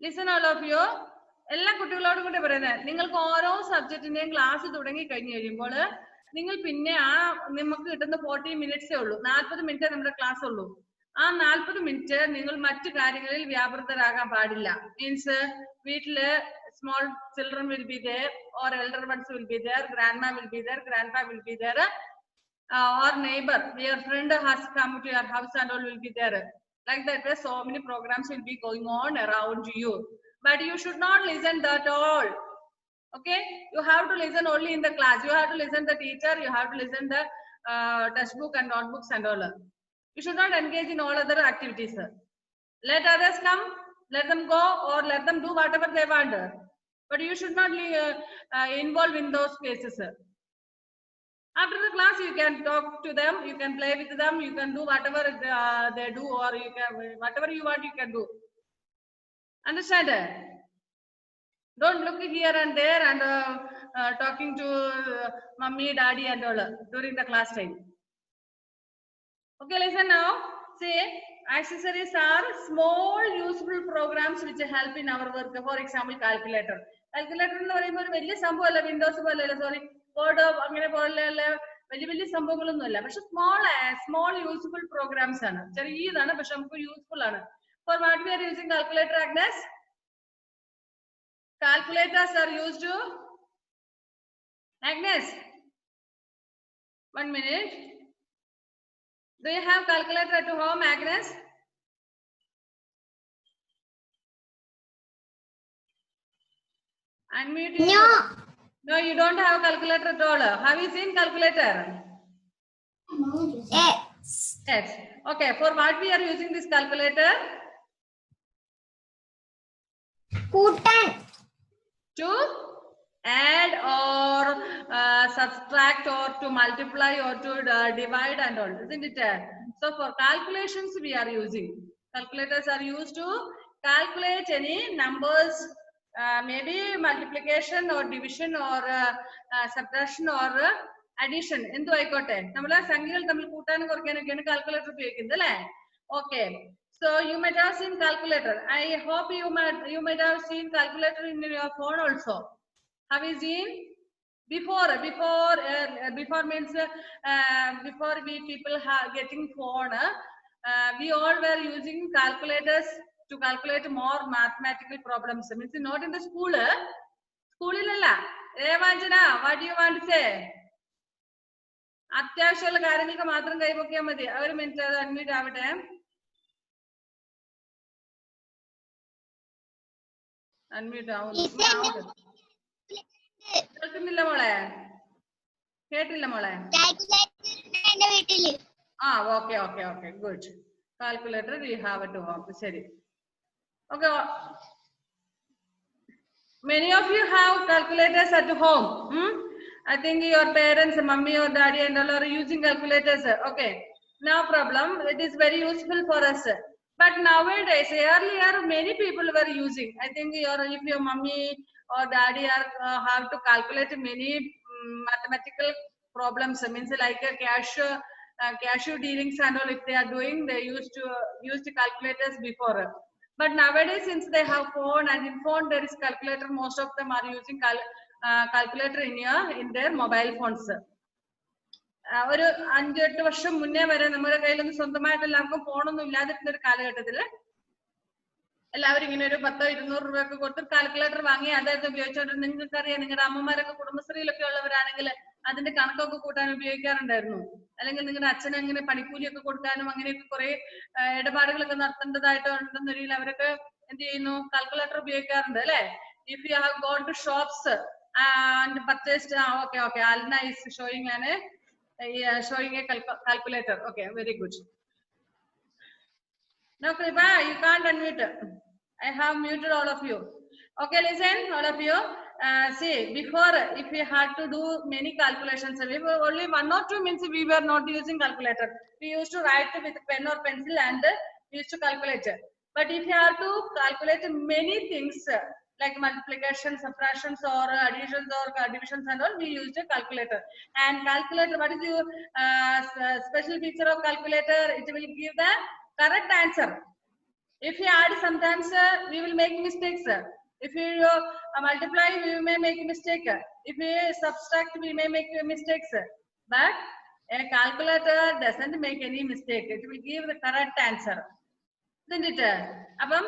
Listen all of you. എല്ലാ കുട്ടികളോടും കൂടി പറയുന്നത്, നിങ്ങൾക്ക് ഓരോ സബ്ജക്റ്റിന്റെയും ക്ലാസ് തുടങ്ങി കഴിഞ്ഞു കഴിയുമ്പോൾ നിങ്ങൾ പിന്നെ നമുക്ക് കിട്ടുന്ന 40 മിനിറ്റ്സേ ഉള്ളൂ, 40 മിനിറ്റ് നമ്മുടെ ക്ലാസ് ഉള്ളൂ. ആ 40 മിനിറ്റ് നിങ്ങൾ മറ്റു കാര്യങ്ങളിൽ വ്യാപൃതരാകാൻ പാടില്ല. മീൻസ് വീട്ടില് small children will be there or elder ones will be there, grandma will be there, grandpa will be there, or neighbor, your friend has come to your house and all will be there. Like that way, so many programs will be going on around you. But you should not listen that all. Okay, you have to listen only in the class. You have to listen the teacher. You have to listen the textbook and notebooks and all. You should not engage in all other activities. Let others come, let them go, or let them do whatever they want. But you should not involve in those cases. After the class, you can talk to them, you can play with them, you can do whatever they do, or you can whatever you want, you can do. Understand? Don't look here and there and talking to mummy, daddy and all during the class time. Okay, listen now. See, accessories are small useful programs which help in our work. For example, calculator. Calculator എന്ന് പറയുമ്പോൾ ഒരു വലിയ സംഭവമല്ല, Windows പോലെയല്ല, sorry code അങ്ങനെ പോലെയുള്ള വലിയ വലിയ സംഭവങ്ങളൊന്നുമല്ല. പക്ഷെ സ്മോൾ യൂസ്ഫുൾ പ്രോഗ്രാംസ് ആണ്, ചെറിയതാണ് പക്ഷെ നമുക്ക് യൂസ്ഫുൾ ആണ്. For what we are using calculator, Agnes? Calculators are used to Agnes. 1 minute. Do you have calculator at home, Agnes? Unmute you. No. No, you don't have calculator at all. Have you seen calculator? Yes. Yes. Okay. For what we are using this calculator? Kutan. To add or subtract or to multiply or to divide and all, isn't it? So for calculations we are using. Calculators are used to calculate any numbers, maybe multiplication or division or subtraction or addition. എന്തു ആയിക്കോട്ടെ, നമ്മളെ സംഖ്യകൾ തമ്മിൽ കൂട്ടാനും കുറയ്ക്കാനൊക്കെയാണ് calculator ഉപയോഗിക്കുന്നത് അല്ലേ? Okay. So you might have seen calculator. I hope you might have seen calculator in your phone also. Have you seen? Before means before we people getting phone, we all were using calculators to calculate more mathematical problems. Means not in the school. School illalla. Evanjana, what do you want to say? അത്യാവശ്യമുള്ള കാര്യങ്ങൾക്ക് മാത്രം കൈപൊക്കിയാൽ മതി. ഒരു minute അത് unmute ആവട്ടെ. Unmute കേൾക്കുന്നില്ല മോളെ, കേട്ടില്ല മോളെ. Okay okay okay, good. Calculator you have to home. ശരി, okay. Many of you have calculators at home. I think your parents, mummy or daddy and all are using calculators. Okay, no problem. It is very useful for us. But nowadays, earlier many people were using. I think if your mummy or daddy are have to calculate many mathematical problems. Means like a cash dealings and all. If they are doing, they used to use the calculators before. But nowadays, since they have phone and in phone there is calculator, most of them are using calculator in their mobile phones. ഒരു 5-8 വർഷം മുന്നേ വരെ നമ്മുടെ കയ്യിലൊന്നും സ്വന്തമായിട്ട് എല്ലാവർക്കും ഫോണൊന്നും ഇല്ലാതിരുന്ന ഒരു കാലഘട്ടത്തില് എല്ലാവരും ഇങ്ങനെ ഒരു 100-200 രൂപയൊക്കെ കൊടുത്ത് കാൽക്കുലേറ്റർ വാങ്ങി അതായത് ഉപയോഗിച്ചോണ്ട്. നിങ്ങൾക്കറിയാം, നിങ്ങളുടെ അമ്മമാരൊക്കെ കുടുംബശ്രീയിലൊക്കെ ഉള്ളവരാണെങ്കിൽ അതിന്റെ കണക്കൊക്കെ കൂട്ടാൻ ഉപയോഗിക്കാറുണ്ടായിരുന്നു. അല്ലെങ്കിൽ നിങ്ങളുടെ അച്ഛൻ അങ്ങനെ പണിക്കൂലിയൊക്കെ കൊടുക്കാനും അങ്ങനെയൊക്കെ കുറെ ഇടപാടുകളൊക്കെ നടത്തേണ്ടതായിട്ടുണ്ടെന്ന രീതിയിൽ അവരൊക്കെ എന്ത് ചെയ്യുന്നു, കാൽക്കുലേറ്റർ ഉപയോഗിക്കാറുണ്ട് അല്ലെ? If you have gone to shops and purchased, okay, Alna is showing showing a calculator. Okay, very good. Now Kripa, you can't unmute. I have muted all of you. Okay, listen all of you. See, before if we had to do many calculations, we were only 1 or 2 means we were not using calculator. We used to write with pen or pencil and we used to calculate. But if you have to calculate many things like multiplication, subtractions or additions or divisions and all, we used a calculator. And calculator, what is the special feature of calculator? It will give the correct answer. If you add, sometimes we will make mistakes. If you multiply, we may make a mistake. If we subtract, we may make mistakes. But a calculator doesn't make any mistake. It will give the correct answer. Isn't it? അപ്പം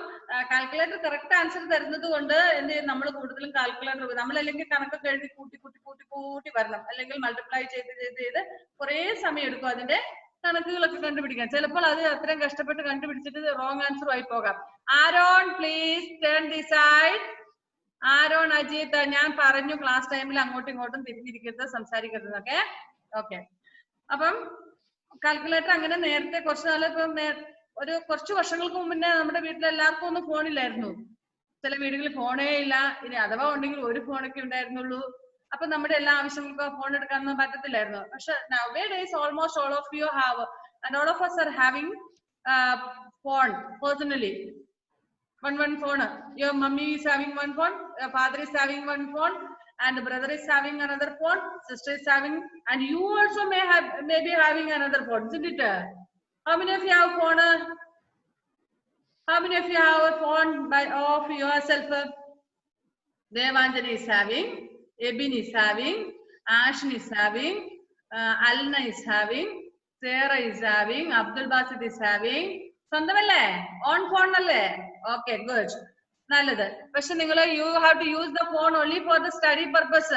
calculator correct answer തരുന്നത് കൊണ്ട് എന്ത് ചെയ്യും, നമ്മൾ കൂടുതലും calculator നമ്മൾ അല്ലെങ്കിൽ കണക്കൊക്കെ എഴുതി കൂട്ടി വരണം, അല്ലെങ്കിൽ മൾട്ടിപ്ലൈ ചെയ്ത് കുറെ സമയം എടുക്കും അതിന്റെ കണക്കുകളൊക്കെ കണ്ടുപിടിക്കാൻ. ചിലപ്പോൾ അത് അത്രയും കഷ്ടപ്പെട്ട് കണ്ടുപിടിച്ചിട്ട് റോങ് ആൻസർ ആയി പോകാം. Aaron please turn this side. Aaron, Ajith, ഞാൻ പറഞ്ഞു ക്ലാസ് ടൈമിൽ അങ്ങോട്ടും ഇങ്ങോട്ടും തിരിഞ്ഞിരിക്കരുത്, സംസാരിക്കരുത്. ഓക്കെ. അപ്പം കാൽക്കുലേറ്റർ അങ്ങനെ നേരത്തെ കുറച്ച് നാൾ, ഇപ്പം ഒരു കുറച്ച് വർഷങ്ങൾക്ക് മുന്നേ നമ്മുടെ വീട്ടിലെല്ലാവർക്കും ഒന്നും ഫോണില്ലായിരുന്നു. ചില വീടുകളിൽ ഫോണേ ഇല്ല, ഇനി അഥവാ ഉണ്ടെങ്കിൽ ഒരു ഫോണൊക്കെ ഉണ്ടായിരുന്നുള്ളൂ. അപ്പൊ നമ്മുടെ എല്ലാ ആവശ്യങ്ങൾക്കും ഫോൺ എടുക്കാനൊന്നും പറ്റത്തില്ലായിരുന്നു. പക്ഷെ nowadays almost all of you have, and all of us are having phone personally. One phone. Your mummy is having one phone, your father is having one phone, and brother is having another phone, sister is having, and you also may be having another phone, isn't it? How many of you have phone? How many of you have a phone of yourself? Devanjani is having, Ebin is having, Ashin is having, Alna is having, Sarah is having, Abdul Basit is having. സ്വന്തമല്ലേ? Own phone അല്ലേ? Okay, good, നല്ലത്. പക്ഷെ നിങ്ങൾ you have to use the phone only for the study purpose.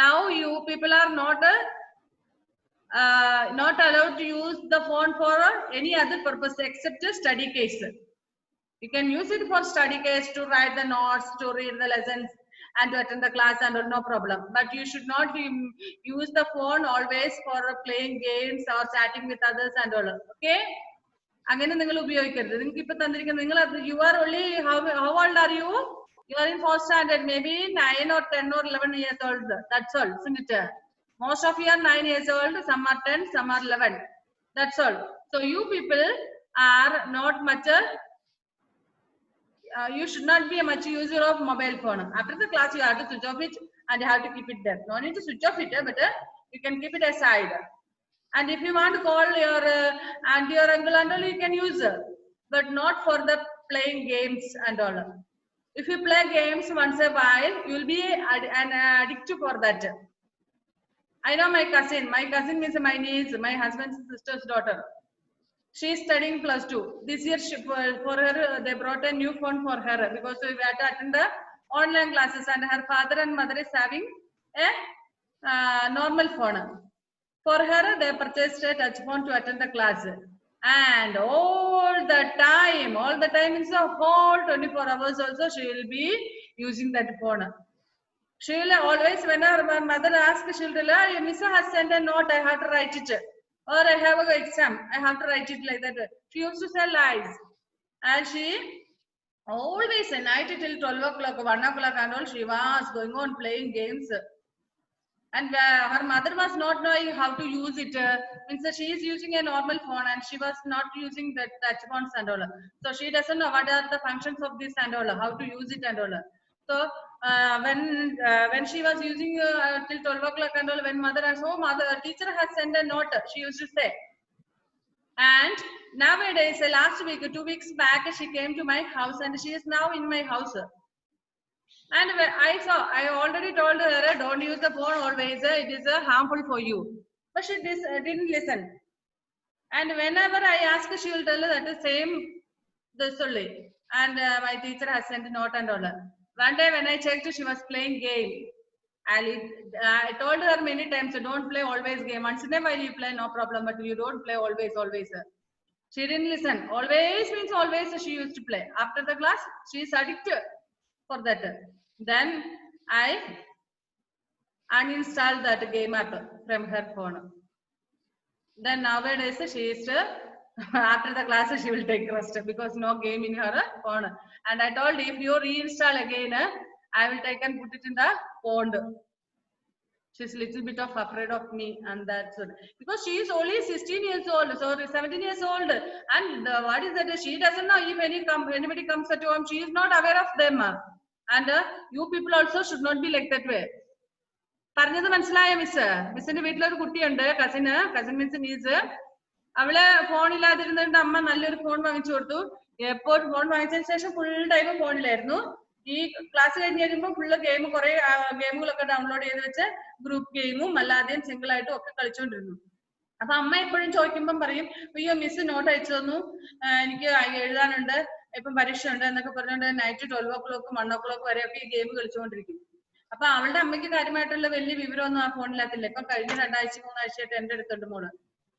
Now you people are not allowed to use the phone for any other purpose except study case. You can use it for study case, to write the notes, to read the lessons, and to attend the class, and no problem. But you should not use the phone always for playing games or chatting with others and all. Okay? അങ്ങനെ നിങ്ങൾ ഉപയോഗിക്കരുത്. നിങ്ങൾക്ക് ഇപ്പൊ തന്നിരിക്കുന്നത്, നിങ്ങൾ you are only how old are you? You are in 4th standard, maybe 9 or 10 or 11 years old. That's all, isn't it? Most of you are 9 years old, some are 10, some are 11. That's all. So you people are not much, you should not be a much user of mobile phone. After the class, you have to switch off it and you have to keep it there. No need to switch off it, but you can keep it aside. And if you want to call your auntie or uncle and all, you can use, but not for the playing games and all. If you play games once a while, you will be an addict for that. I know my cousin means my niece, my husband's sister's daughter. She is studying +2. This year for her, they brought a new phone for her because we had to attend the online classes, and her father and mother is having a normal phone. For her, they purchased a touch phone to attend the class. And all the time means the whole 24 hours also, she will be using that phone. She will always, when her mother asks, she will tell her, Miss has sent a note, I have to write it. Or I have an exam, I have to write it, like that. She used to say lies. And she always at night till 12 o'clock, 1 o'clock and all, she was going on playing games. And her mother was not knowing how to use it. Means she is using a normal phone and she was not using the touch phones and all. So she doesn't know what are the functions of this and all, how to use it and all. So when she was using till 12 o'clock and all, when mother asked, oh, teacher has sent a note, she used to say. And nowadays, last week, 2 weeks back, she came to my house and she is now in my house. And I already told her, don't use the phone always, it is harmful for you. But she didn't listen. And whenever I ask, she will tell her that the same, this only. And my teacher has sent a note and all. One day when I checked, she was playing game. I told her many times, don't play always game. Once in a while you play, no problem, but you don't play always. She didn't listen. Always means always she used to play. After the class, she is addicted for that. Then I uninstalled that game app from her phone. Then nowadays she is after the class she will take rest because no game in her phone. And I told, if you reinstall again, I will take and put it in the pond. She's a little bit of afraid of me, and that's it. Because she is only 16 years old, so 17 years old. And what is that? She doesn't know if anybody comes at home. She is not aware of them. And you people also should not be like that way. പറഞ്ഞത് മനസ്സിലായ miss? മിസ്സിന്റെ വീട്ടിലൊരു കുട്ടിയുണ്ട്, cousin means knees. അവള് phone ഇല്ലാതിരുന്നിട്ട് അമ്മ നല്ലൊരു phone വാങ്ങിച്ചു കൊടുത്തു. എപ്പോഴും ഫോൺ വാങ്ങിച്ചതിന് ശേഷം ഫുൾ ടൈം ഫോണിലായിരുന്നു. ഈ ക്ലാസ് കഴിഞ്ഞ് കഴിയുമ്പോൾ ഫുള്ള് ഗെയിം കുറെ ഗെയിമുകളൊക്കെ ഡൗൺലോഡ് ചെയ്ത് വെച്ച് ഗ്രൂപ്പ് ഗെയിമും അല്ലാതെയും സിംഗിൾ ആയിട്ടും ഒക്കെ കളിച്ചോണ്ടിരുന്നു. അപ്പൊ അമ്മ എപ്പോഴും ചോദിക്കുമ്പം പറയും, അയ്യോ മിസ് നോട്ട് അയച്ചു തന്നു, എനിക്ക് എഴുതാനുണ്ട്, ഇപ്പം പരീക്ഷ ഉണ്ട് എന്നൊക്കെ പറഞ്ഞുകൊണ്ട് നൈറ്റ് 12 o'clock 1 o'clock വരെയൊക്കെ ഈ ഗെയിം കളിച്ചുകൊണ്ടിരിക്കും. അപ്പൊ അവളുടെ അമ്മയ്ക്ക് കാര്യമായിട്ടുള്ള വലിയ വിവരമൊന്നും ആ ഫോണിനകത്തില്ല. ഇപ്പൊ കഴിഞ്ഞ 2 ആഴ്ച 3 ആഴ്ചയായിട്ട് എന്റെ അടുത്തുണ്ട് മോള്.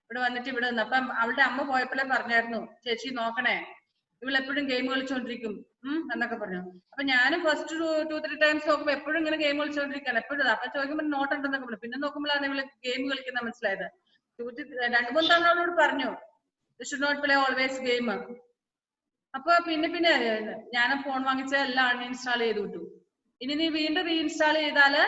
ഇവിടെ വന്നിട്ട് ഇവിടെ നിന്ന് അപ്പം അവളുടെ അമ്മ പോയപ്പോഴേ പറഞ്ഞായിരുന്നു, ചേച്ചി നോക്കണേ ഇവളെപ്പോഴും ഗെയിം കളിച്ചോണ്ടിരിക്കും എന്നൊക്കെ പറഞ്ഞു. അപ്പൊ ഞാനും ഫസ്റ്റ് 2-3 times നോക്കുമ്പോ എപ്പോഴും ഇങ്ങനെ ഗെയിം കളിച്ചോണ്ടിരിക്കുകയാണ് എപ്പോഴും. അപ്പൊ ചോദിക്കുമ്പോൾ നോട്ട് ഉണ്ടെന്നൊക്കെ പറഞ്ഞു. പിന്നെ നോക്കുമ്പോഴാണ് ഇവള് ഗെയിം കളിക്കുന്ന മനസ്സിലായത്. 2-3 തവണ അവളോട് പറഞ്ഞു should not play always game. അപ്പൊ പിന്നെ ഞാൻ ഫോൺ വാങ്ങിച്ച എല്ലാം അൺഇൻസ്റ്റാൾ ചെയ്ത് വിട്ടു. ഇനി നീ വീണ്ടും റീഇൻസ്റ്റാൾ ചെയ്താല്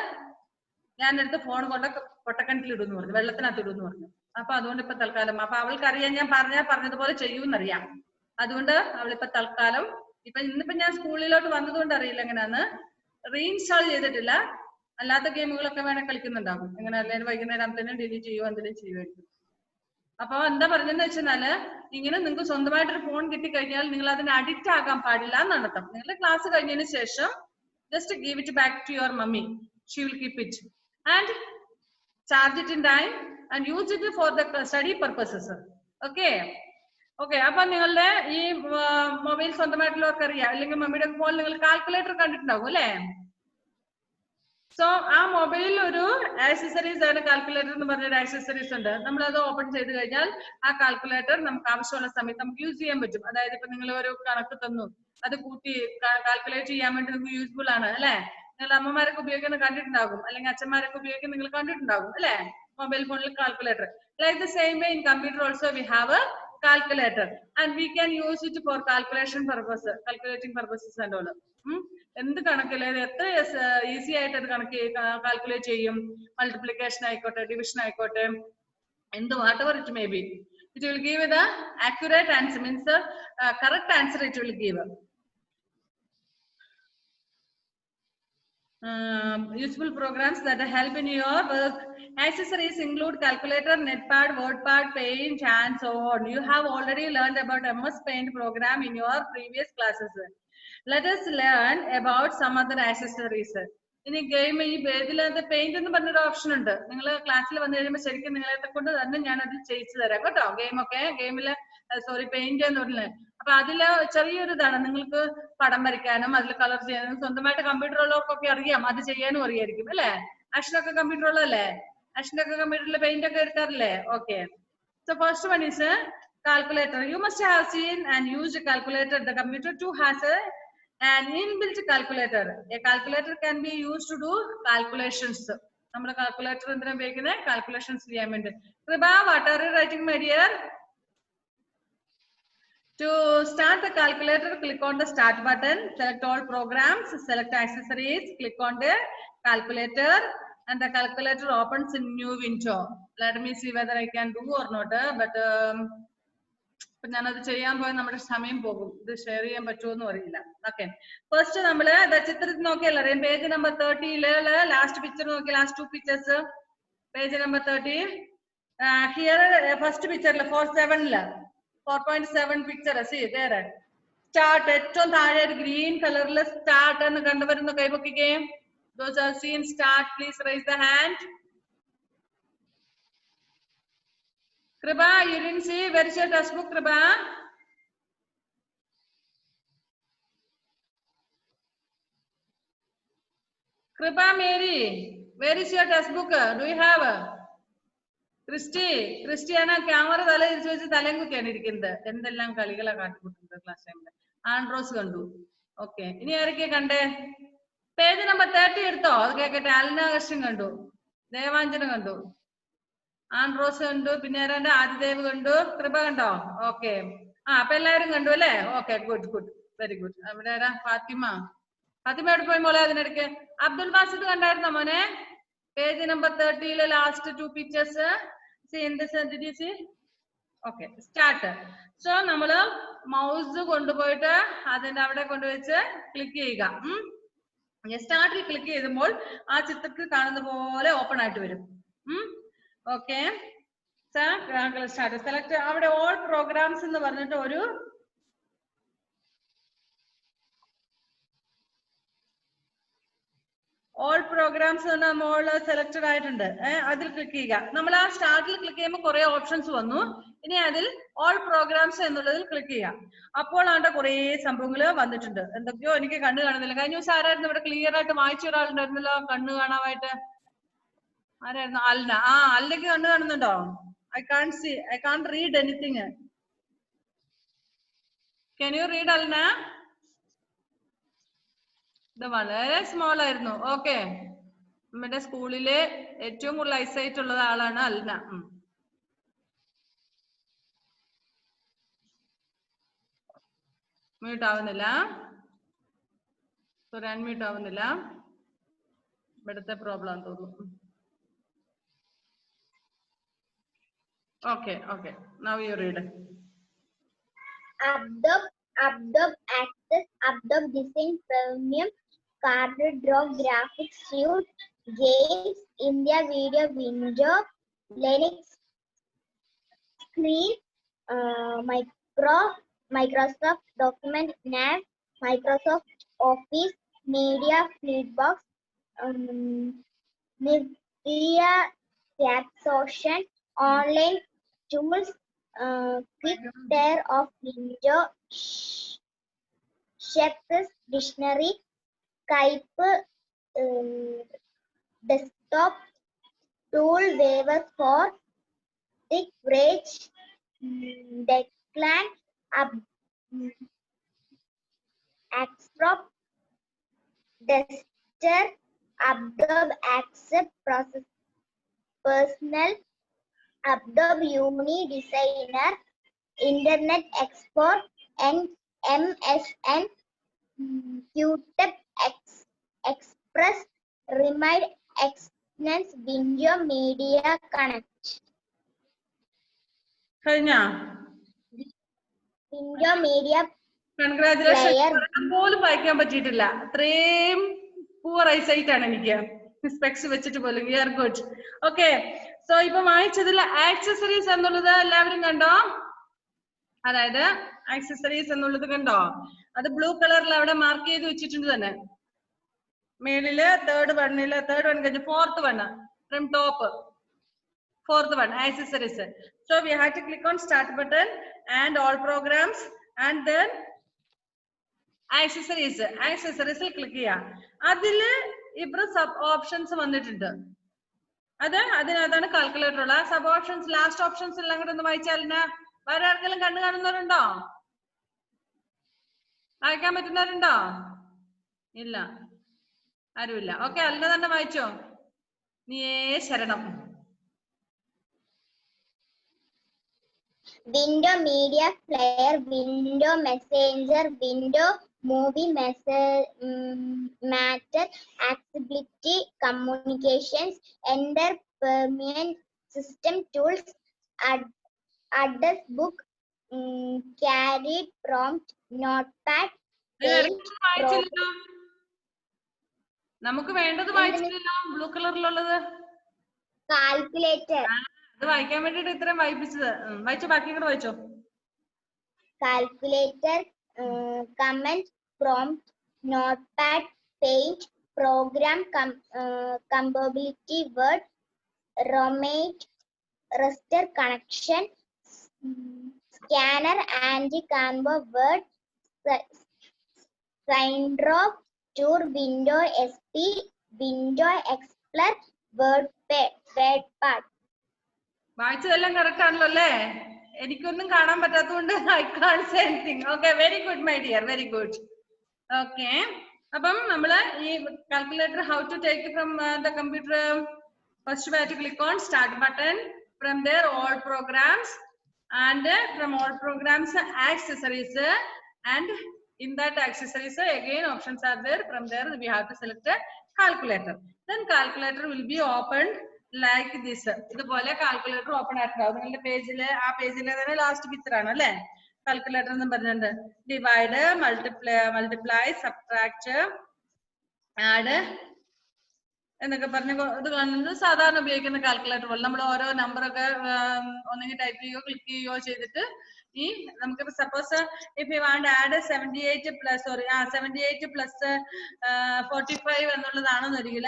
ഞാൻ എടുത്ത് ഫോൺ കൊണ്ട് പൊട്ടക്കിണറ്റിൽ ഇടുന്നു പറഞ്ഞു, വെള്ളത്തിനകത്ത് ഇടുന്നു പറഞ്ഞു. അപ്പൊ അതുകൊണ്ട് ഇപ്പൊ തൽക്കാലം അപ്പൊ അവൾക്കറിയാം ഞാൻ പറഞ്ഞതുപോലെ ചെയ്യൂന്നറിയാം. അതുകൊണ്ട് അവളിപ്പോ തൽക്കാലം ഇന്നിപ്പോ ഞാൻ സ്കൂളിലോട്ട് വന്നതുകൊണ്ട് അറിയില്ല എങ്ങനെയാന്ന്, റീഇൻസ്റ്റാൾ ചെയ്തിട്ടില്ല. അല്ലാത്ത ഗെയിമുകളൊക്കെ വേണേ കളിക്കുന്നുണ്ടാവും. എങ്ങനെ അല്ലെങ്കിൽ വൈകുന്നേരം തന്നെ ഡിലീറ്റ് ചെയ്യുമോ എന്തെങ്കിലും ചെയ്യുമായിരിക്കും. അപ്പൊ എന്താ പറഞ്ഞെന്ന് വെച്ചാല്, ഇങ്ങനെ നിങ്ങൾക്ക് സ്വന്തമായിട്ടൊരു ഫോൺ കിട്ടിക്കഴിഞ്ഞാൽ നിങ്ങൾ അതിന് അഡിക്റ്റ് ആകാൻ പാടില്ല എന്നർത്ഥം. നിങ്ങളുടെ ക്ലാസ് കഴിഞ്ഞതിന് ശേഷം just give it back to your mummy. She will keep it and charge it in time and use it for the study purposes. Okay. അപ്പൊ നിങ്ങളുടെ ഈ മൊബൈൽ സ്വന്തമായിട്ടുള്ളവർക്ക് അറിയാം, അല്ലെങ്കിൽ മമ്മിയുടെ ഫോൺ നിങ്ങൾ കാൽക്കുലേറ്റർ കണ്ടിട്ടുണ്ടാവും അല്ലെ? സോ ആ മൊബൈലിൽ ഒരു ആക്സസറീസ് ആണ് കാൽക്കുലേറ്റർ എന്ന് പറഞ്ഞൊരു ആക്സസറീസ് ഉണ്ട്. നമ്മൾ അത് ഓപ്പൺ ചെയ്ത് കഴിഞ്ഞാൽ ആ കാൽക്കുലേറ്റർ നമുക്ക് ആവശ്യമുള്ള സമയത്ത് നമുക്ക് യൂസ് ചെയ്യാൻ പറ്റും. അതായത് ഇപ്പൊ നിങ്ങൾ ഒരു കണക്ക് തന്നു, അത് കൂട്ടി കാൽക്കുലേറ്റ് ചെയ്യാൻ വേണ്ടി നിങ്ങൾക്ക് യൂസ്ഫുൾ ആണ് അല്ലെ? നിങ്ങൾ അമ്മമാരൊക്കെ ഉപയോഗിക്കുന്നത് കണ്ടിട്ടുണ്ടാകും, അല്ലെങ്കിൽ അച്ഛന്മാരൊക്കെ ഉപയോഗിക്കുന്നത് നിങ്ങൾ കണ്ടിട്ടുണ്ടാകും അല്ലെ? മൊബൈൽ ഫോണിൽ calculator. Like the same way in computer also we have a calculator and we can use it for calculation purposes, calculating purposes and all. എന്ത് കണക്കില്ല എത്ര ഈസി ആയിട്ട് അത് കണക്ക് കാൽക്കുലേറ്റ് ചെയ്യും. മൾട്ടിപ്ലിക്കേഷൻ ആയിക്കോട്ടെ, ഡിവിഷൻ ആയിക്കോട്ടെ, എന്ത് whatever it may be, it will give the accurate answer, means the correct answer it will give. Useful programs that help in your work. Accessories include calculator, netpad, wordpad, paint and so on. You have already learned about MS Paint program in your previous classes. Let us learn about some other accessories. ഇനി game ഈ ഇതിലകത്ത് paint എന്ന് പറഞ്ഞൊരു option ഉണ്ട്. നിങ്ങൾ ക്ലാസ്സിൽ വന്നു കഴിയുമ്പോൾ ശരിക്കും നിങ്ങളെ കൊണ്ട് തന്നെ ഞാൻ അത് ചെയ്യിച്ചു തരാം കേട്ടോ. ഗെയിമില് പെയിന്റ് എന്ന് പറഞ്ഞത്. അപ്പൊ അതില് ചെറിയൊരു ഇതാണ്, നിങ്ങൾക്ക് പടം വരയ്ക്കാനും അതിൽ കളർ ചെയ്യാനും സ്വന്തമായിട്ട് കമ്പ്യൂട്ടർ ഉള്ളവർക്കൊക്കെ അറിയാം, അത് ചെയ്യാനും അറിയായിരിക്കും അല്ലെ? അശ്വിനൊക്കെ കമ്പ്യൂട്ടർ ഉള്ളതല്ലേ? അശ്വിനൊക്കെ കമ്പ്യൂട്ടറിൽ പെയിന്റ് ഒക്കെ എടുക്കാറില്ലേ? Okay. So first one is a calculator. You must have seen and used a calculator. The computer too has an inbuilt calculator. A calculator can be used to do calculations. നമ്മുടെ calculator എന്തിനാ ഉപയോഗിക്കുന്നത്? Calculations ചെയ്യാൻ വേണ്ടി. Kriba, what are you writing, my dear? To start the calculator, click on the start button, select all programs, select accessories, click on the calculator and the calculator opens in new window. Let me see whether I can do or not, but ഞാനത് ചെയ്യാൻ പോയാൽ നമ്മുടെ സമയം പോകും, ഇത് share ചെയ്യാൻ പറ്റുമോന്നും അറിയില്ല. Okay, first നമ്മള് ചിത്രത്തിൽ നോക്കിയല്ലോ അറിയാം, പേജ് നമ്പർ 30 ലാസ്റ്റ് പിക്ചർ നോക്കി, last 2 pictures, page number 30. Here first പിക്ചറിൽ 4.7 പിക്ചർ, see there start, ഏറ്റവും താഴെ ഒരു ഗ്രീൻ കളറിൽ സ്റ്റാർട്ട് എന്ന് കണ്ടുവരുന്ന കൈപൊക്കിക്കേ. Those are seen start, please raise the hand. Kriba, you didn't see? Where is your textbook, Kriba? Kriba Mary, where is your textbook? Do you have? ക്രിസ്റ്റിയാണ് camera തല തിരിച്ചു വെച്ച് തലയും കുത്തിയാണ് ഇരിക്കുന്നത്. എന്തെല്ലാം കളികളാ കാട്ടിക്കൊടുക്കുന്നത് ക്ലാസ് ടൈമില്. ആൻഡ്രോസ് കണ്ടു. ഓക്കെ, ഇനി ആരൊക്കെ കണ്ടേ? പേജ് നമ്പർ 30 എടുത്തോ? അത് കേക്കട്ടെ. അൽനാകൃഷ്ണൻ കണ്ടു, ദേവാഞ്ജന കണ്ടു, ആൻഡ്രോസ് കണ്ടു, പിന്നെ ആരാണ്ട് ആദിദേവ് കണ്ടു, കൃപ കണ്ടോ? ഓക്കെ, അപ്പൊ എല്ലാവരും കണ്ടു അല്ലേ? Okay, good, very good. അവിടെ ആരാ? ഫാത്തിമ എവിടെ പോയി മോളെ? അതിനിടയ്ക്ക് അബ്ദുൽ ബാസിദ് കണ്ടായിരുന്നോ മോനെ? Page number 30 last 2 pictures. Okay, start. So നമ്മള് മൗസ് കൊണ്ടുപോയിട്ട് അതിന്റെ അവിടെ കൊണ്ടുവച്ച് ക്ലിക്ക് ചെയ്യുക. സ്റ്റാർട്ടിൽ ക്ലിക്ക് ചെയ്യുമ്പോൾ ആ ചിത്രത്തിൽ കാണുന്ന പോലെ ഓപ്പൺ ആയിട്ട് വരും. Okay, start. സെലക്ട് അവിടെ ഓൾ പ്രോഗ്രാംസ് എന്ന് പറഞ്ഞിട്ട് ഓൾ പ്രോഗ്രാംസ് മോള് സെലക്ടഡ് ആയിട്ടുണ്ട്. അതിൽ ക്ലിക്ക് ചെയ്യുക. നമ്മൾ ആ സ്റ്റാർട്ടിൽ ക്ലിക്ക് ചെയ്യുമ്പോൾ കുറെ ഓപ്ഷൻസ് വന്നു. ഇനി അതിൽ ഓൾ പ്രോഗ്രാംസ് എന്നുള്ളതിൽ ക്ലിക്ക് ചെയ്യാം. അപ്പോൾ ആണ്ട് കുറെ സംഭവങ്ങൾ വന്നിട്ടുണ്ട്. എന്തൊക്കെയോ എനിക്ക് കണ്ണു കാണുന്നില്ല. കഴിഞ്ഞ ദിവസം ആരായിരുന്നു ഇവിടെ ക്ലിയർ ആയിട്ട് വായിച്ച ഒരാളുണ്ടായിരുന്നല്ലോ കണ്ണു കാണാനായിട്ട്? ആരായിരുന്നു? അൽന. അൽനയ്ക്ക് കണ്ണു കാണുന്നുണ്ടോ? I can't read anything. Can you read, Alna? ഇത് വളരെ സ്മോൾ ആയിരുന്നു. ഓക്കെ, നമ്മുടെ സ്കൂളിലെ ഏറ്റവും കൂടുതൽ ഐസൈറ്റ് ഉള്ള ആളാണ് അൽന. മ്യൂട്ട് ആവുന്നില്ല. സോറി, അൺമ്യൂട്ട് ആവുന്നില്ല. ഇവിടുത്തെ പ്രോബ്ലം തോന്നുന്നു. Okay, now you read. Adobe Access, Adobe Design Premium, CorelDRAW Graphics Suite, Games, India Video Window, Linux Screen, Microsoft Document Nav, Microsoft Office, Media Fleetbox, Nvidia Capsotion, Online Tools, Quick Tear of Window, Shepard's Dictionary, Skype, Desktop Tool Waivers for Thick Bridge, Declan, Axprop, Duster, Adobe Access Process Personal, Adobe Uni Designer, Internet Export, and MSN, QTEP Express, Remind, Extends, Window Media Connect. Window Media congratulation. പോലും വായിക്കാൻ പറ്റിയിട്ടില്ല. അത്രയും poor eyesight ആണ് എനിക്ക്. Specs വെച്ചിട്ട് പോലും. We are good. Okay, so ഇപ്പൊ വായിച്ചതിൽ ആക്സസറീസ് എന്നുള്ളത് എല്ലാവരും കണ്ടോ? അതായത് ആക്സസറീസ് എന്നുള്ളത് കണ്ടോ? അത് ബ്ലൂ കളറിൽ അവിടെ മാർക്ക് ചെയ്ത് വെച്ചിട്ടുണ്ട് തന്നെ. മേളില് തേർഡ് വൺ കഴിഞ്ഞ് fourth one from top. Fourth one, accessories. So we have to click on start button and all programs and then accessories. Accessories click ചെയ്യാം. അതില് ഇവിടെ സബ് ഓപ്ഷൻസ് വന്നിട്ടുണ്ട്. അതിനകത്താണ് കാൽക്കുലേറ്റർ ഉള്ള സബ് ഓപ്ഷൻസ്. ലാസ്റ്റ് ഓപ്ഷൻസ് എല്ലാം കൂടെ ഒന്ന് വായിച്ചാലിന് വേറെ ആർക്കെങ്കിലും കണ്ടു കാണുന്നവരുണ്ടോ? വായിക്കാൻ പറ്റുന്നവരുണ്ടോ? ഇല്ല, ആരുമില്ല. ഓക്കെ, അല്ല തന്നെ വായിച്ചോ. നീയേ ശരണം. Window Media Player, Window Messenger, Window Movie Matter, Accessibility, Communications, Enter Permanent System Tools, Address Book, Carried Prompt, Notepad, നമുക്ക് വേണ്ടത് വായിച്ചില്ലല്ലോ. Blue കളറിലുള്ളത് calculator. അത് വായിക്കാൻ വേണ്ടിട്ട് ഇത്രയും വായിപ്പിച്ചത്. വായിച്ചോ, ബാക്കി കൂടെ വായിച്ചോ. Calculator, command, prompt, notepad, paint, program compatibility, word, remote, restore connection, scanner, and Canva, word, സൈൻഡ്രോപ്പ്, tour, window SP, window explorer, word pad. വായിച്ചതെല്ലാം കറക്റ്റ് ആണല്ലോ അല്ലേ? എനിക്കൊന്നും കാണാൻ പറ്റാത്തതുകൊണ്ട് I can't say anything. Okay, very good my dear, very good. Okay, അപ്പം നമ്മള് ഈ calculator how to take from the computer. First we have to click on start button. From there all programs, and from all programs accessories, and in that accessories again options are there. From there we have to select a calculator. Then calculator will be opened like this. ഇതുപോലെ calculator open ആയിട്ടുണ്ടാവും നിങ്ങളുടെ പേജില്. ആ പേജിലെ തന്നെ last picture ആണ് അല്ലെ calculator എന്ന് പറഞ്ഞിട്ടുണ്ട്. ഡിവൈഡ്, മൾട്ടിപ്ലൈ, സബ്ട്രാക്ട്, ആഡ് എന്നൊക്കെ പറഞ്ഞ ഇത് കാണുന്നത് സാധാരണ ഉപയോഗിക്കുന്ന കാൽക്കുലേറ്റർ പോലെ. നമ്മൾ ഓരോ നമ്പറൊക്കെ ഒന്നെങ്കിൽ ടൈപ്പ് ചെയ്യുകയോ ക്ലിക്ക് ചെയ്യുകയോ ചെയ്തിട്ട് ഈ നമുക്ക് suppose if you want add 78 plus 78 plus 45 എന്നുള്ളതാണെന്നെങ്കിൽ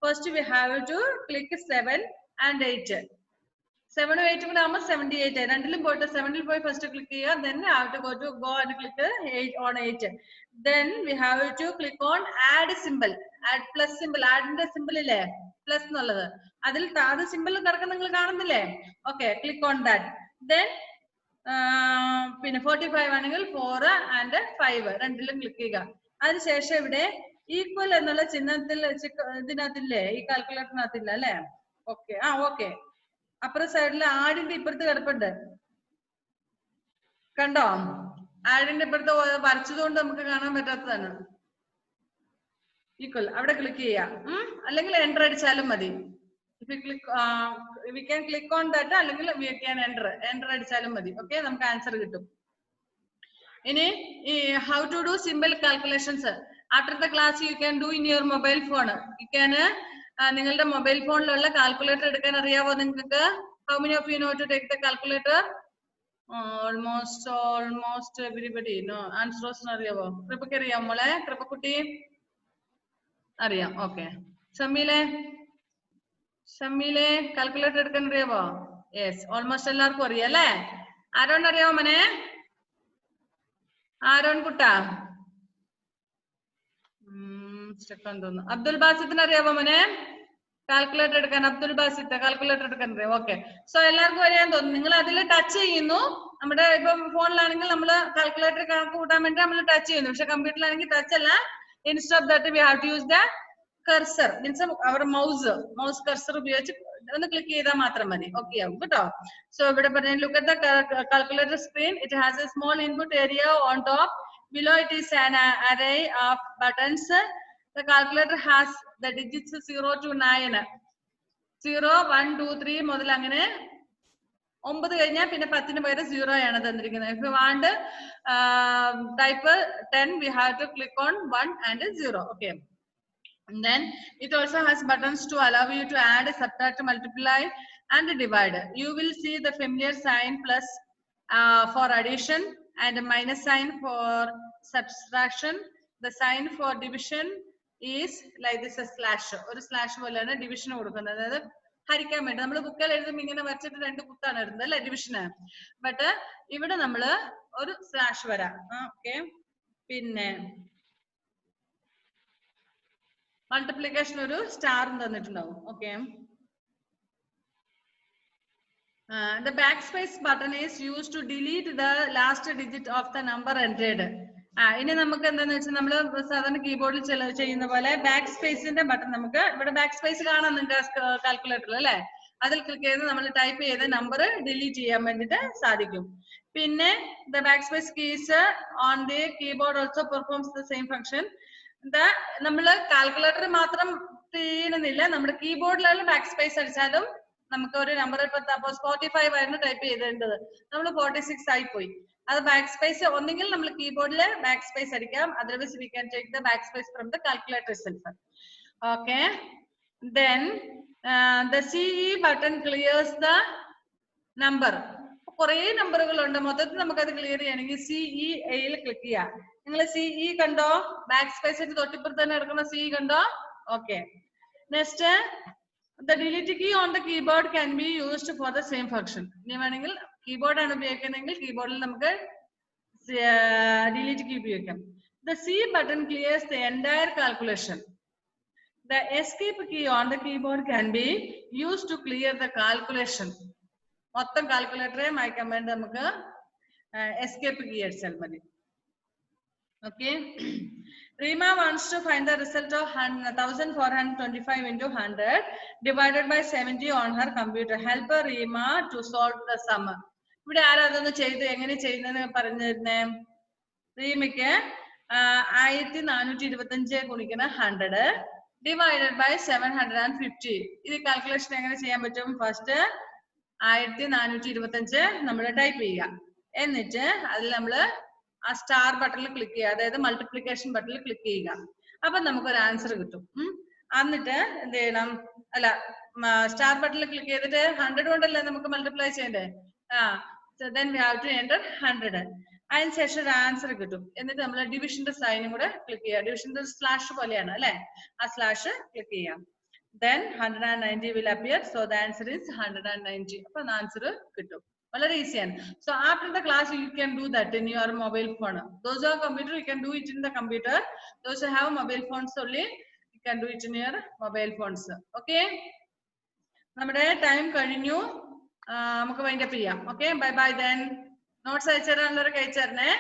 first we have to click 7 and 8. 7 ഉം 8 കൂടെ ആകുമ്പോൾ 78. രണ്ടിലും പോയിട്ട് 7ൽ പോയി ഫസ്റ്റ് ക്ലിക്ക് ചെയ്യുക. Then we have to go and click 8 on 8. Then we have to click on add symbol. Add plus symbol. Addന്റെ symbol ഇല്ലേ plus എന്നുള്ളത്, അതിൽ അത് സിമ്പിൾ കിടക്കുന്ന നിങ്ങൾ കാണുന്നില്ലേ? Okay, click on that. Then പിന്നെ 45 ആണെങ്കിൽ 4 and 5 രണ്ടിലും ക്ലിക്ക് ചെയ്യുക. അതിനുശേഷം ഇവിടെ ഈക്വൽ എന്നുള്ള ചിഹ്നത്തിൽ ഇതിനകത്തില്ലേ, ഈ കാൽക്കുലേറ്ററിനകത്തില്ല അല്ലെ? Okay, okay. അപ്പുറത്തെ സൈഡിൽ ആഡിന്റെ ഇപ്പുറത്ത് കിടപ്പുണ്ട്, കണ്ടോ? ആഡിന്റെ ഇപ്പുറത്ത് വരച്ചതുകൊണ്ട് നമുക്ക് കാണാൻ പറ്റാത്തതാണ്. ഈക്വൽ അവിടെ ക്ലിക്ക് ചെയ്യാം, അല്ലെങ്കിൽ എൻ്റർ അടിച്ചാലും മതി. If you click, we can click on that, അല്ലെങ്കിൽ we can enter അടിച്ചാലും മതി. ഓക്കെ, നമുക്ക് ആൻസർ കിട്ടും. ഇനി how to do simple calculations after the class you can do in your mobile phone. You can നിങ്ങളുടെ mobile ഫോണിലുള്ള calculator എടുക്കാൻ അറിയാവോ നിങ്ങൾക്ക്? How many of you know to take the calculator? Almost everybody. No, answers അറിയാവോ? കൃപക്ക് അറിയാം മോളെ? കൃപക്കുട്ടി അറിയാം. Okay, ഷമ്മീലെ calculator എടുക്കാൻ അറിയാവോ? യെസ്, ഓൾമോസ്റ്റ് എല്ലാവർക്കും അറിയാം അല്ലേ? ആരോൺ അറിയാവോ മോനെ? ആരോൺ കുട്ടാ തോന്നുന്നു. അബ്ദുൽ ബാസിത്തിന് അറിയാവോ മോനെ കാൽക്കുലേറ്റർ എടുക്കാൻ? അബ്ദുൽ ബാസിത്ത് കാൽക്കുലേറ്റർ എടുക്കാൻ അറിയാം. ഓക്കെ, സോ എല്ലാവർക്കും അറിയാൻ തോന്നുന്നു. നിങ്ങൾ അതിൽ ടച്ച് ചെയ്യുന്നു. നമ്മുടെ ഇപ്പം ഫോണിലാണെങ്കിൽ നമ്മൾ കാൽക്കുലേറ്റർ കണക്ക് കൂട്ടാൻ വേണ്ടി നമ്മൾ ടച്ച് ചെയ്യുന്നു. പക്ഷെ കമ്പ്യൂട്ടറിലാണെങ്കിൽ ടച്ച് അല്ല. Instead of that we have to use the cursor, means അവർ മൗസ് കർസർ ഉപയോഗിച്ച് ഒന്ന് ക്ലിക്ക് ചെയ്താൽ മാത്രം മതി. ഓക്കെ ആവും കേട്ടോ. സോ ഇവിടെ പറഞ്ഞു, look at the calculator screen. It has A small input area on top. Below it is an array of buttons. The calculator has the digits 0 to 9. 0, 1, 2, 3 മുതൽ അങ്ങനെ 9 കഴിഞ്ഞാൽ പിന്നെ 10ന് പകരം 0 ആണ് തന്നിരിക്കുന്നത്. If you want type 10, we have to click on 1 and 0. Okay. And then it also has buttons to allow you to add, subtract, multiply and divide. You will see the familiar sign plus for addition and minus sign for subtraction. The sign for division is like this, a slash. ഒരു slash പോലെയാണ് division കൊടുക്കുന്നത്. അതായത് ഹരിക്കാൻ വേണ്ടി നമ്മൾ ബുക്കിൽ എഴുതുമ്പോൾ ഇങ്ങനെ വരച്ചിട്ട് 2 കുത്താണ് എഴുതുന്നത് അല്ലെ, ഡിവിഷന്. ബട്ട് ഇവിടെ നമ്മള് ഒരു സ്ലാഷ് വരാം. ഓക്കെ, പിന്നെ മൾട്ടിപ്ലിക്കേഷൻ ഒരു സ്റ്റാറും തന്നിട്ടുണ്ടാവും. Okay, the backspace button is used to delete the last digit of the number entered. ഇനി നമുക്ക് എന്താന്ന് വെച്ചാൽ നമ്മൾ സാധാരണ കീബോർഡിൽ ചെയ്യുന്ന പോലെ ബാക്ക് സ്പേസിന്റെ ബട്ടൺ നമുക്ക് ഇവിടെ ബാക്ക് സ്പേസ് കാണാം നിങ്ങൾക്ക് കാൽക്കുലേറ്ററിൽ അല്ലെ. അതിൽ ക്ലിക്ക് ചെയ്ത് നമ്മൾ ടൈപ്പ് ചെയ്ത നമ്പർ ഡിലീറ്റ് ചെയ്യാൻ വേണ്ടിട്ട് സാധിക്കും. പിന്നെ the backspace keys on the keyboard also performs the same function. നമ്മള് കാൽക്കുലേറ്റർ മാത്രം ചെയ്യുന്നില്ല, നമ്മുടെ കീബോർഡിലുള്ള ബാക്ക് സ്പേസ് അടിച്ചാലും നമുക്ക് ഒരു നമ്പർ ഇപ്പൊ 45 ആയിരുന്നു ടൈപ്പ് ചെയ്തേണ്ടത്, നമ്മൾ 46 ആയി പോയി. അത് ബാക്ക് സ്പേസ് ഒന്നെങ്കിൽ നമ്മൾ കീബോർഡിൽ ബാക്ക് സ്പേസ് അടിക്കാം, otherwise we can take the back space from the calculator itself. Okay, then the CE button clears the number. കുറെ നമ്പറുകളുണ്ട്, മൊത്തത്തിൽ നമുക്ക് അത് ക്ലിയർ ചെയ്യണമെങ്കിൽ CEAയിൽ ക്ലിക്ക് ചെയ്യാം. നിങ്ങൾ CE കണ്ടോ? ബാക്ക് സ്പേസിന് തൊട്ടിപ്പുറത്ത് തന്നെ എടുക്കുന്ന CE കണ്ടോ? Okay, next the delete key on the keyboard can be used for the same function. ഇനി വേണമെങ്കിൽ കീബോർഡ് ആണ് ഉപയോഗിക്കുന്നതെങ്കിൽ കീബോർഡിൽ നമുക്ക് ഡിലീറ്റ് കീ ഉപയോഗിക്കാം. The C button clears the entire calculation. The escape key on the keyboard can be used to clear the calculation. മൊത്തം കാൽക്കുലേറ്ററെ മായ്ക്കാൻ വേണ്ടി നമുക്ക് escape key അടിച്ചാൽ മതി. Okay. Rima wants to find the result of 1425 into 100 divided by 70 on her computer. Help Rima to solve the sum. ഇവിടെ ആരാതൊന്ന് ചെയ്ത് എങ്ങനെ ചെയ്യുന്നതെന്ന് പറഞ്ഞിരുന്നേ? റീമയ്ക്ക് 1425 ഗുണിക്കുന്ന 100 divided by 750. ഇത് കാൽക്കുലേഷൻ എങ്ങനെ ചെയ്യാൻ പറ്റും? ഫസ്റ്റ് 1425 നമ്മൾ ടൈപ്പ് ചെയ്യുക, എന്നിട്ട് അതിൽ നമ്മള് ആ സ്റ്റാർ ബട്ടണിൽ ക്ലിക്ക് ചെയ്യുക, അതായത് മൾട്ടിപ്ലിക്കേഷൻ ബട്ടണിൽ ക്ലിക്ക് ചെയ്യുക. അപ്പൊ നമുക്കൊരു ആൻസർ കിട്ടും. എന്നിട്ട് എന്ത് ചെയ്യണം? അല്ല, സ്റ്റാർ ബട്ടണിൽ ക്ലിക്ക് ചെയ്തിട്ട് 100 കൊണ്ടല്ലേ നമുക്ക് മൾട്ടിപ്ലൈ ചെയ്യണ്ടേ? then we have to enter 100. അതിന് ശേഷം ഒരു ആൻസർ കിട്ടും. എന്നിട്ട് നമ്മൾ ഡിവിഷന്റെ സൈനും കൂടെ ക്ലിക്ക് ചെയ്യുക. ഡിവിഷന്റെ സ്ലാഷ് പോലെയാണ് അല്ലെ, ആ സ്ലാഷ് ക്ലിക്ക് ചെയ്യാം. Then 190 will appear. So the answer is 190. അപ്പൊ ആൻസർ കിട്ടും. വളരെ ഈസിയാണ്. So after the class you can do that in your mobile phone. Those who have computer you can do it in the computer. Those who have mobile phones only you can do it in your mobile phones. Okay. നമ്മുടെ time കഴിഞ്ഞു. നമുക്ക് wind up ചെയ്യാം. Okay, bye bye. then notes അയച്ചു തരാനുള്ളവരൊക്കെ അയച്ചു തരണേ.